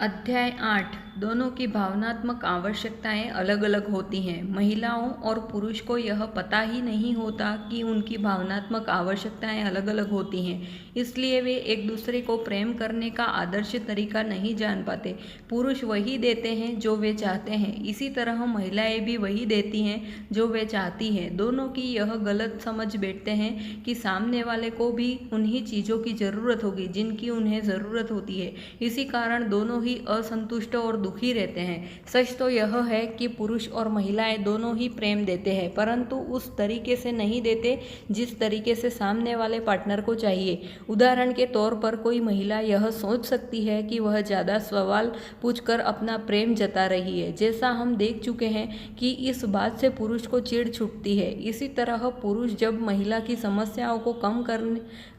अध्याय 8। दोनों की भावनात्मक आवश्यकताएं अलग अलग होती हैं। महिलाओं और पुरुष को यह पता ही नहीं होता कि उनकी भावनात्मक आवश्यकताएं अलग अलग होती हैं, इसलिए वे एक दूसरे को प्रेम करने का आदर्श तरीका नहीं जान पाते। पुरुष वही देते हैं जो वे चाहते हैं, इसी तरह महिलाएं भी वही देती हैं जो वे चाहती हैं। दोनों की यह गलत समझ बैठते हैं कि सामने वाले को भी उन्हीं चीज़ों की ज़रूरत होगी जिनकी उन्हें ज़रूरत होती है। इसी कारण दोनों ही असंतुष्ट और दुखी रहते हैं। सच तो यह है कि पुरुष और महिलाएं दोनों ही प्रेम देते हैं, परंतु उस तरीके से नहीं देते जिस तरीके से सामने वाले पार्टनर को चाहिए। उदाहरण के तौर पर कोई महिला यह सोच सकती है कि वह ज़्यादा सवाल पूछकर अपना प्रेम जता रही है, जैसा हम देख चुके हैं कि इस बात से पुरुष को चिढ़ छूटती है। इसी तरह पुरुष जब महिला की समस्याओं को कम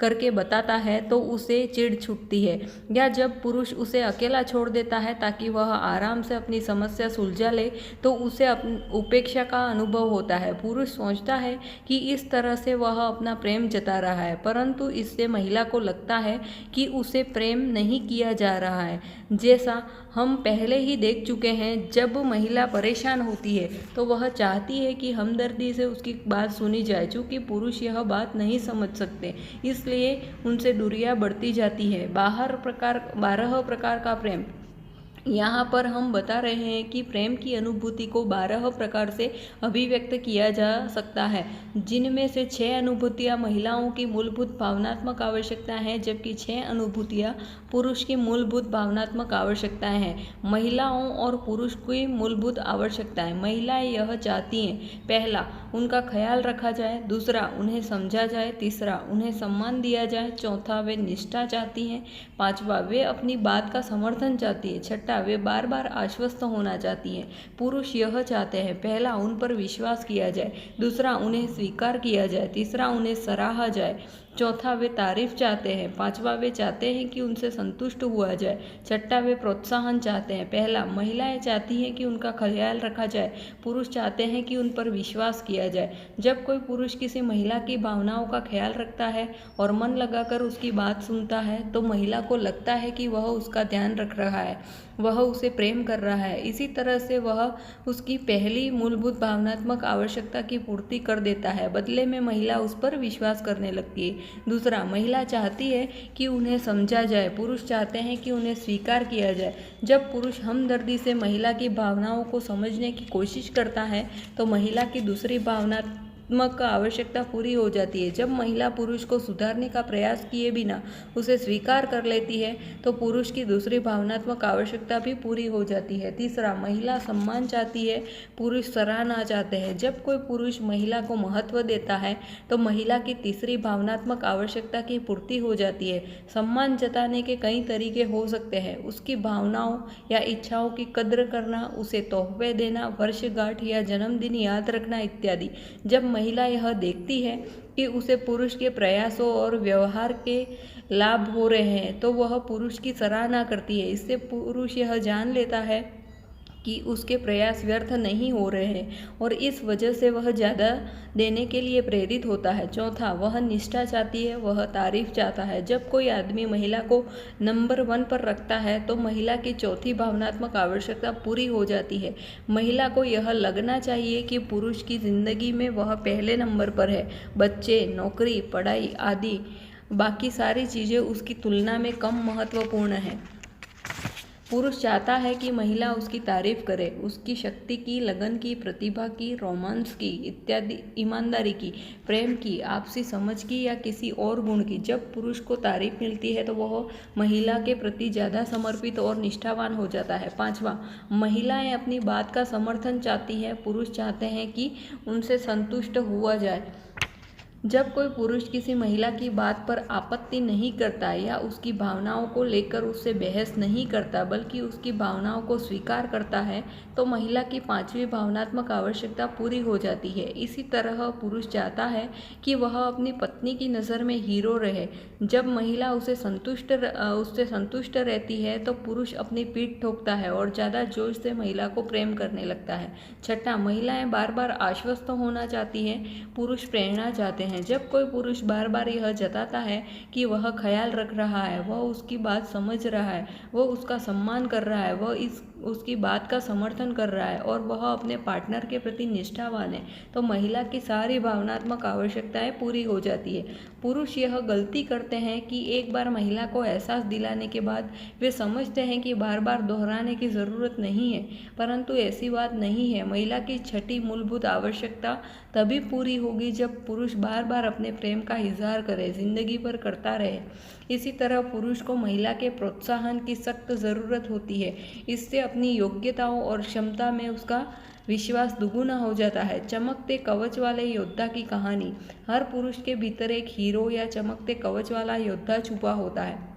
करके बताता है तो उसे चिढ़ छूटती है, या जब पुरुष उसे अकेला छोड़ देता है ताकि वह आराम से अपनी समस्या सुलझा ले तो उसे उपेक्षा का अनुभव होता है। पुरुष सोचता है कि इस तरह से वह अपना प्रेम जता रहा है, परंतु इससे महिला को लगता है कि उसे प्रेम नहीं किया जा रहा है। जैसा हम पहले ही देख चुके हैं, जब महिला परेशान होती है तो वह चाहती है कि हमदर्दी से उसकी बात सुनी जाए। चूँकि पुरुष यह बात नहीं समझ सकते, इसलिए उनसे दूरियां बढ़ती जाती है। 12 प्रकार का प्रेम। यहाँ पर हम बता रहे हैं कि प्रेम की अनुभूति को 12 प्रकार से अभिव्यक्त किया जा सकता है, जिनमें से 6 अनुभूतियाँ महिलाओं की मूलभूत भावनात्मक आवश्यकताएं हैं, जबकि 6 अनुभूतियाँ पुरुष की मूलभूत भावनात्मक आवश्यकताएं हैं। महिलाओं और पुरुष की मूलभूत आवश्यकताएं। महिलाएं यह चाहती हैं: पहला, उनका ख्याल रखा जाए। दूसरा, उन्हें समझा जाए। तीसरा, उन्हें सम्मान दिया जाए। चौथा, वे निष्ठा चाहती हैं। पांचवा, वे अपनी बात का समर्थन चाहती है। छठा, वे बार बार आश्वस्त होना चाहती हैं। पुरुष यह चाहते हैं: पहला, उन पर विश्वास किया जाए। दूसरा, उन्हें स्वीकार किया जाए। तीसरा, उन्हें सराहा जाए। चौथा, वे तारीफ चाहते हैं। पांचवा, वे चाहते हैं कि उनसे संतुष्ट हुआ जाए। छठा, वे प्रोत्साहन चाहते हैं। पहला, महिलाएं चाहती हैं कि उनका ख्याल रखा जाए। पुरुष चाहते हैं कि उन पर विश्वास किया जाए। जब कोई पुरुष किसी महिला की भावनाओं का ख्याल रखता है और मन लगाकर उसकी बात सुनता है तो महिला को लगता है कि वह उसका ध्यान रख रहा है, वह उसे प्रेम कर रहा है। इसी तरह से वह उसकी पहली मूलभूत भावनात्मक आवश्यकता की पूर्ति कर देता है। बदले में महिला उस पर विश्वास करने लगती है। दूसरा, महिला चाहती है कि उन्हें समझा जाए। पुरुष चाहते हैं कि उन्हें स्वीकार किया जाए। जब पुरुष हमदर्दी से महिला की भावनाओं को समझने की कोशिश करता है तो महिला की दूसरी भावनात्मक आवश्यकता पूरी हो जाती है। जब महिला पुरुष को सुधारने का प्रयास किए बिना उसे स्वीकार कर लेती है तो पुरुष की दूसरी भावनात्मक आवश्यकता भी पूरी हो जाती है। तीसरा, महिला सम्मान चाहती है। पुरुष सराहना चाहते हैं। जब कोई पुरुष महिला को महत्व देता है तो महिला की तीसरी भावनात्मक आवश्यकता की पूर्ति हो जाती है। सम्मान जताने के कई तरीके हो सकते हैं: उसकी भावनाओं या इच्छाओं की कद्र करना, उसे तोहफे देना, वर्षगांठ या जन्मदिन याद रखना इत्यादि। जब महिला यह देखती है कि उसे पुरुष के प्रयासों और व्यवहार के लाभ हो रहे हैं तो वह पुरुष की सराहना करती है। इससे पुरुष यह जान लेता है कि उसके प्रयास व्यर्थ नहीं हो रहे हैं और इस वजह से वह ज़्यादा देने के लिए प्रेरित होता है। चौथा, वह निष्ठा चाहती है, वह तारीफ चाहता है। जब कोई आदमी महिला को नंबर 1 पर रखता है तो महिला की चौथी भावनात्मक आवश्यकता पूरी हो जाती है। महिला को यह लगना चाहिए कि पुरुष की जिंदगी में वह पहले नंबर पर है। बच्चे, नौकरी, पढ़ाई आदि बाकी सारी चीज़ें उसकी तुलना में कम महत्वपूर्ण हैं। पुरुष चाहता है कि महिला उसकी तारीफ करे, उसकी शक्ति की, लगन की, प्रतिभा की, रोमांस की इत्यादि, ईमानदारी की, प्रेम की, आपसी समझ की या किसी और गुण की। जब पुरुष को तारीफ मिलती है तो वह महिला के प्रति ज़्यादा समर्पित और निष्ठावान हो जाता है। पांचवा, महिलाएं अपनी बात का समर्थन चाहती हैं। पुरुष चाहते हैं कि उनसे संतुष्ट हुआ जाए। जब कोई पुरुष किसी महिला की बात पर आपत्ति नहीं करता या उसकी भावनाओं को लेकर उससे बहस नहीं करता बल्कि उसकी भावनाओं को स्वीकार करता है तो महिला की पांचवी भावनात्मक आवश्यकता पूरी हो जाती है। इसी तरह पुरुष चाहता है कि वह अपनी पत्नी की नज़र में हीरो रहे। जब महिला उससे संतुष्ट रहती है तो पुरुष अपनी पीठ ठोकता है और ज़्यादा जोश से महिला को प्रेम करने लगता है। छठा, महिलाएं बार बार आश्वस्त होना चाहती हैं। पुरुष प्रेरणा चाहते हैं। हैं। जब कोई पुरुष बार बार यह जताता है कि वह ख्याल रख रहा है, वह उसकी बात समझ रहा है, वह उसका सम्मान कर रहा है, वह उसकी बात का समर्थन कर रहा है और वह अपने पार्टनर के प्रति निष्ठावान है, तो महिला की सारी भावनात्मक आवश्यकताएं पूरी हो जाती है। पुरुष यह गलती करते हैं कि एक बार महिला को एहसास दिलाने के बाद वे समझते हैं कि बार बार दोहराने की ज़रूरत नहीं है, परंतु ऐसी बात नहीं है। महिला की छठी मूलभूत आवश्यकता तभी पूरी होगी जब पुरुष बार बार अपने प्रेम का इजहार करे, जिंदगी भर करता रहे। इसी तरह पुरुष को महिला के प्रोत्साहन की सख्त ज़रूरत होती है। इससे अपनी योग्यताओं और क्षमता में उसका विश्वास दुगुना हो जाता है। चमकते कवच वाले योद्धा की कहानी। हर पुरुष के भीतर एक हीरो या चमकते कवच वाला योद्धा छुपा होता है।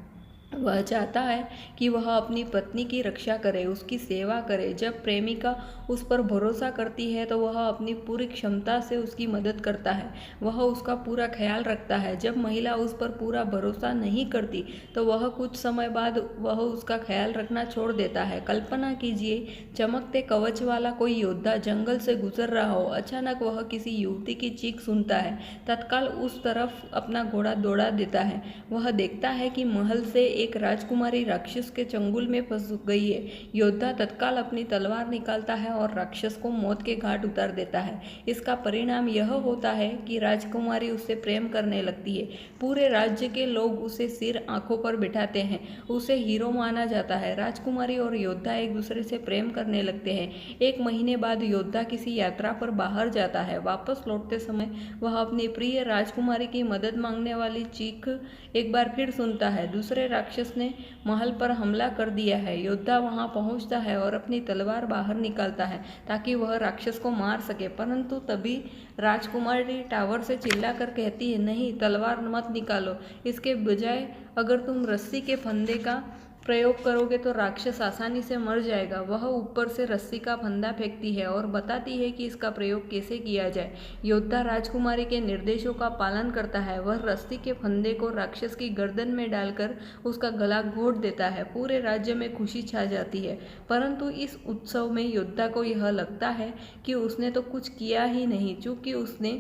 वह चाहता है कि वह अपनी पत्नी की रक्षा करे, उसकी सेवा करे। जब प्रेमिका उस पर भरोसा करती है तो वह अपनी पूरी क्षमता से उसकी मदद करता है, वह उसका पूरा ख्याल रखता है। जब महिला उस पर पूरा भरोसा नहीं करती तो वह कुछ समय बाद वह उसका ख्याल रखना छोड़ देता है। कल्पना कीजिए, चमकते कवच वाला कोई योद्धा जंगल से गुजर रहा हो। अचानक वह किसी युवती की चीख सुनता है, तत्काल उस तरफ अपना घोड़ा दौड़ा देता है। वह देखता है कि महल से एक राजकुमारी राक्षस के चंगुल में फंस गई है। योद्धा तत्काल अपनी तलवार निकालता है और राक्षस को मौत के घाट उतार देता है। इसका परिणाम यह होता है कि राजकुमारी उससे प्रेम करने लगती है। पूरे राज्य के लोग उसे सिर आंखों पर बिठाते हैं, उसे हीरो माना जाता है। राजकुमारी और योद्धा एक दूसरे से प्रेम करने लगते हैं। 1 महीने बाद योद्धा किसी यात्रा पर बाहर जाता है। वापस लौटते समय वह अपनी प्रिय राजकुमारी की मदद मांगने वाली चीख एक बार फिर सुनता है। दूसरे राक्षस ने महल पर हमला कर दिया है। योद्धा वहां पहुंचता है और अपनी तलवार बाहर निकालता है ताकि वह राक्षस को मार सके, परंतु तभी राजकुमारी टावर से चिल्लाकर कहती है, नहीं, तलवार मत निकालो। इसके बजाय अगर तुम रस्सी के फंदे का प्रयोग करोगे तो राक्षस आसानी से मर जाएगा। वह ऊपर से रस्सी का फंदा फेंकती है और बताती है कि इसका प्रयोग कैसे किया जाए। योद्धा राजकुमारी के निर्देशों का पालन करता है। वह रस्सी के फंदे को राक्षस की गर्दन में डालकर उसका गला घोंट देता है। पूरे राज्य में खुशी छा जाती है, परंतु इस उत्सव में योद्धा को यह लगता है कि उसने तो कुछ किया ही नहीं, चूंकि उसने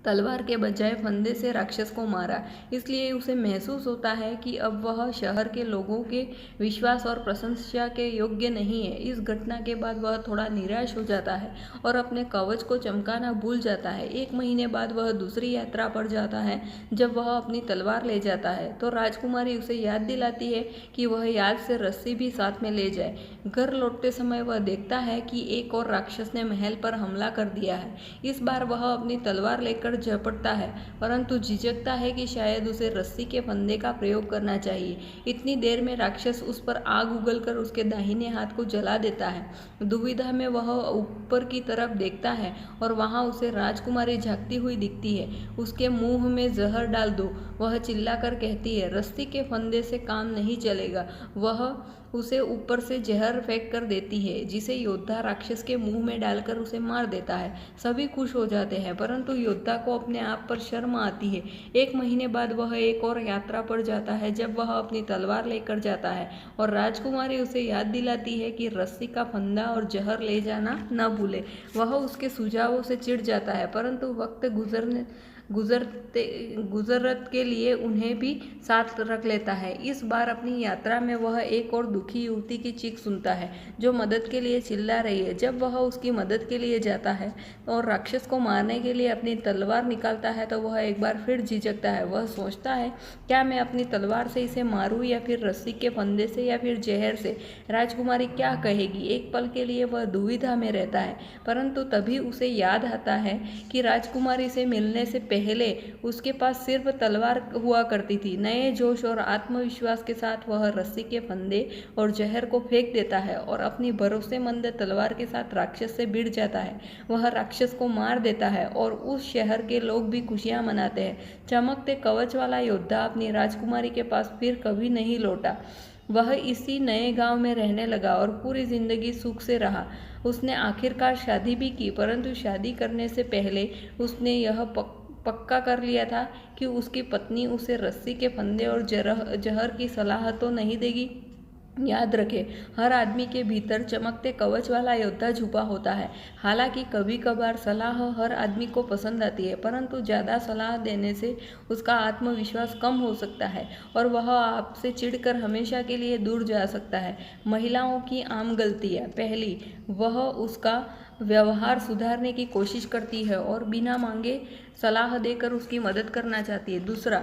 तलवार के बजाय फंदे से राक्षस को मारा। इसलिए उसे महसूस होता है कि अब वह शहर के लोगों के विश्वास और प्रशंसा के योग्य नहीं है। इस घटना के बाद वह थोड़ा निराश हो जाता है और अपने कवच को चमकाना भूल जाता है। 1 महीने बाद वह दूसरी यात्रा पर जाता है। जब वह अपनी तलवार ले जाता है तो राजकुमारी उसे याद दिलाती है कि वह याद से रस्सी भी साथ में ले जाए। घर लौटते समय वह देखता है कि एक और राक्षस ने महल पर हमला कर दिया है। इस बार वह अपनी तलवार लेकर झपटता है, परंतु झिझकता है कि शायद उसे रस्सी के फंदे का प्रयोग करना चाहिए। इतनी देर में राक्षस उस पर आग उगलकर उसके दाहिने हाथ को जला देता है। दुविधा में वह ऊपर की तरफ देखता है और वहां उसे राजकुमारी झांकती हुई दिखती है। उसके मुंह में जहर डाल दो, वह चिल्लाकर कहती है। रस्सी के फंदे से काम नहीं चलेगा। वह उसे ऊपर से जहर फेंक कर देती है, जिसे योद्धा राक्षस के मुंह में डालकर उसे मार देता है। सभी खुश हो जाते हैं, परंतु योद्धा को अपने आप पर शर्म आती है। 1 महीने बाद वह एक और यात्रा पर जाता है। जब वह अपनी तलवार लेकर जाता है और राजकुमारी उसे याद दिलाती है कि रस्सी का फंदा और जहर ले जाना न भूले, वह उसके सुझावों से चिढ़ जाता है, परंतु वक्त गुजरत के लिए उन्हें भी साथ रख लेता है। इस बार अपनी यात्रा में वह एक और दुखी युवती की चीख सुनता है जो मदद के लिए चिल्ला रही है। जब वह उसकी मदद के लिए जाता है और राक्षस को मारने के लिए अपनी तलवार निकालता है तो वह एक बार फिर झिझकता है। वह सोचता है, क्या मैं अपनी तलवार से इसे मारूं या फिर रस्सी के फंदे से या फिर जहर से? राजकुमारी क्या कहेगी? एक पल के लिए वह दुविधा में रहता है, परंतु तभी उसे याद आता है कि राजकुमारी से मिलने से पहले उसके पास सिर्फ तलवार हुआ करती थी। नए जोश और आत्मविश्वास के साथ वह रस्सी के फंदे और जहर को फेंक देता है और अपनी भरोसेमंद तलवार के साथ राक्षस से भिड़ जाता है। वह राक्षस को मार देता है और उस शहर के लोग भी खुशियां मनाते हैं। चमकते कवच वाला योद्धा अपनी राजकुमारी के पास फिर कभी नहीं लौटा। वह इसी नए गांव में रहने लगा और पूरी जिंदगी सुख से रहा। उसने आखिरकार शादी भी की, परंतु शादी करने से पहले उसने यह पक्का कर लिया था कि उसकी पत्नी उसे रस्सी के फंदे और जहर की सलाह तो नहीं देगी। याद रखें, हर आदमी के भीतर चमकते कवच वाला योद्धा छुपा होता है। हालांकि कभी कभार सलाह हर आदमी को पसंद आती है, परंतु ज़्यादा सलाह देने से उसका आत्मविश्वास कम हो सकता है और वह आपसे चिढ़कर हमेशा के लिए दूर जा सकता है। महिलाओं की आम गलतियाँ: पहली, वह उसका व्यवहार सुधारने की कोशिश करती है और बिना मांगे सलाह देकर उसकी मदद करना चाहती है। दूसरा,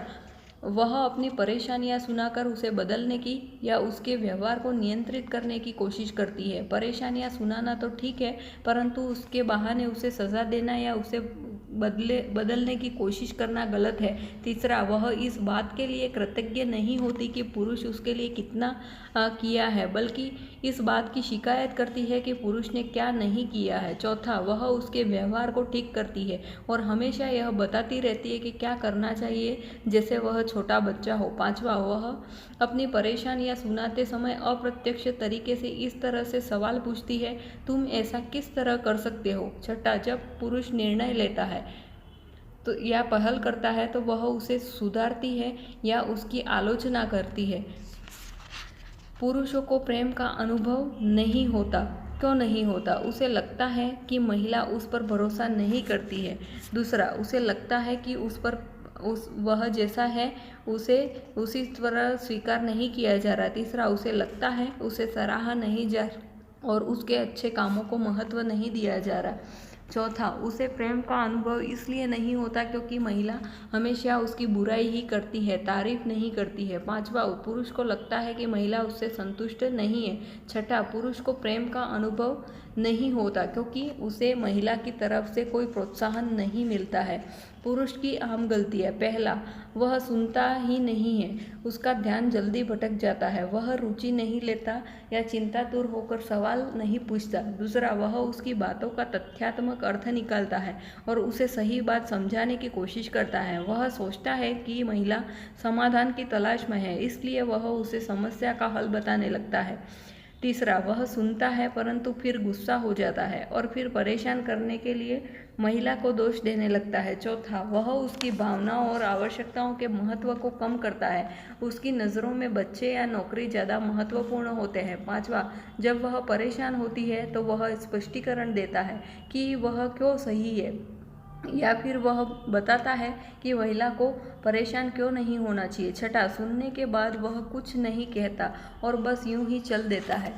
वह अपनी परेशानियां सुनाकर उसे बदलने की या उसके व्यवहार को नियंत्रित करने की कोशिश करती है। परेशानियां सुनाना तो ठीक है, परंतु उसके बहाने उसे सज़ा देना या उसे बदलने की कोशिश करना गलत है। तीसरा, वह इस बात के लिए कृतज्ञ नहीं होती कि पुरुष उसके लिए कितना किया है, बल्कि इस बात की शिकायत करती है कि पुरुष ने क्या नहीं किया है। चौथा, वह उसके व्यवहार को ठीक करती है और हमेशा यह बताती रहती है कि क्या करना चाहिए, जैसे वह छोटा बच्चा हो। पांचवा, वह अपनी परेशानियां सुनाते समय अप्रत्यक्ष तरीके से इस तरह से सवाल पूछती है, तुम ऐसा किस तरह कर सकते हो। छठा, जब पुरुष निर्णय लेता है तो या पहल करता है तो वह उसे सुधारती है या उसकी आलोचना करती है। पुरुषों को प्रेम का अनुभव नहीं होता। क्यों नहीं होता? उसे लगता है कि महिला उस पर भरोसा नहीं करती है। दूसरा, उसे लगता है कि वह जैसा है उसे उसी तरह स्वीकार नहीं किया जा रहा। तीसरा, उसे लगता है उसे सराहा नहीं जा और उसके अच्छे कामों को महत्व नहीं दिया जा रहा। चौथा, उसे प्रेम का अनुभव इसलिए नहीं होता क्योंकि महिला हमेशा उसकी बुराई ही करती है, तारीफ नहीं करती है। पांचवा, पुरुष को लगता है कि महिला उससे संतुष्ट नहीं है। छठा, पुरुष को प्रेम का अनुभव नहीं होता क्योंकि उसे महिला की तरफ से कोई प्रोत्साहन नहीं मिलता है। पुरुष की आम गलतियाँ: पहला, वह सुनता ही नहीं है, उसका ध्यान जल्दी भटक जाता है, वह रुचि नहीं लेता या चिंतातुर होकर सवाल नहीं पूछता। दूसरा, वह उसकी बातों का तथ्यात्मक अर्थ निकालता है और उसे सही बात समझाने की कोशिश करता है। वह सोचता है कि महिला समाधान की तलाश में है, इसलिए वह उसे समस्या का हल बताने लगता है। तीसरा, वह सुनता है परंतु फिर गुस्सा हो जाता है और फिर परेशान करने के लिए महिला को दोष देने लगता है। चौथा, वह उसकी भावनाओं और आवश्यकताओं के महत्व को कम करता है। उसकी नज़रों में बच्चे या नौकरी ज़्यादा महत्वपूर्ण होते हैं। पांचवा, जब वह परेशान होती है तो वह स्पष्टीकरण देता है कि वह क्यों सही है या फिर वह बताता है कि महिला को परेशान क्यों नहीं होना चाहिए। छठा, सुनने के बाद वह कुछ नहीं कहता और बस यूं ही चल देता है।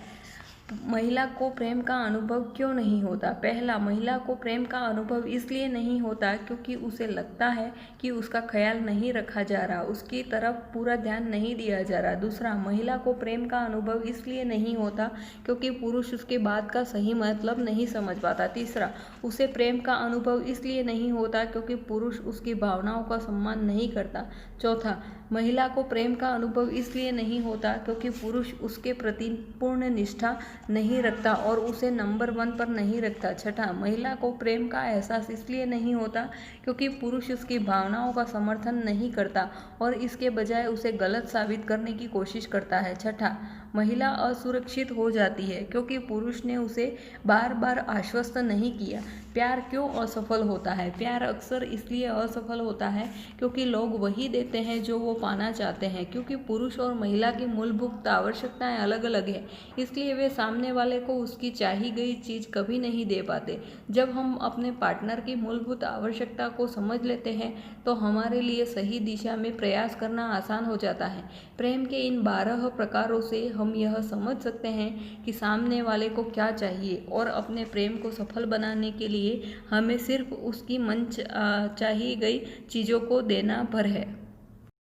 महिला को प्रेम का अनुभव क्यों नहीं होता? पहला, महिला को प्रेम का अनुभव इसलिए नहीं होता क्योंकि उसे लगता है कि उसका ख्याल नहीं रखा जा रहा, उसकी तरफ पूरा ध्यान नहीं दिया जा रहा। दूसरा, महिला को प्रेम का अनुभव इसलिए नहीं होता क्योंकि पुरुष उसके बात का सही मतलब नहीं समझ पाता। तीसरा, उसे प्रेम का अनुभव इसलिए नहीं होता क्योंकि पुरुष उसकी भावनाओं का सम्मान नहीं करता। चौथा, महिला को प्रेम का अनुभव इसलिए नहीं होता क्योंकि पुरुष उसके प्रति पूर्ण निष्ठा नहीं रखता और उसे नंबर 1 पर नहीं रखता। छठा, महिला को प्रेम का एहसास इसलिए नहीं होता क्योंकि पुरुष उसकी भावनाओं का समर्थन नहीं करता और इसके बजाय उसे गलत साबित करने की कोशिश करता है। छठा, महिला असुरक्षित हो जाती है क्योंकि पुरुष ने उसे बार बार आश्वस्त नहीं किया। प्यार क्यों असफल होता है? प्यार अक्सर इसलिए असफल होता है क्योंकि लोग वही देते हैं जो वो पाना चाहते हैं। क्योंकि पुरुष और महिला की मूलभूत आवश्यकताएं अलग अलग हैं, इसलिए वे सामने वाले को उसकी चाही गई चीज़ कभी नहीं दे पाते। जब हम अपने पार्टनर की मूलभूत आवश्यकता को समझ लेते हैं तो हमारे लिए सही दिशा में प्रयास करना आसान हो जाता है। प्रेम के इन 12 प्रकारों से हम यह समझ सकते हैं कि सामने वाले को क्या चाहिए और अपने प्रेम को सफल बनाने के लिए हमें सिर्फ उसकी मन चाही गई चीज़ों को देना भर है।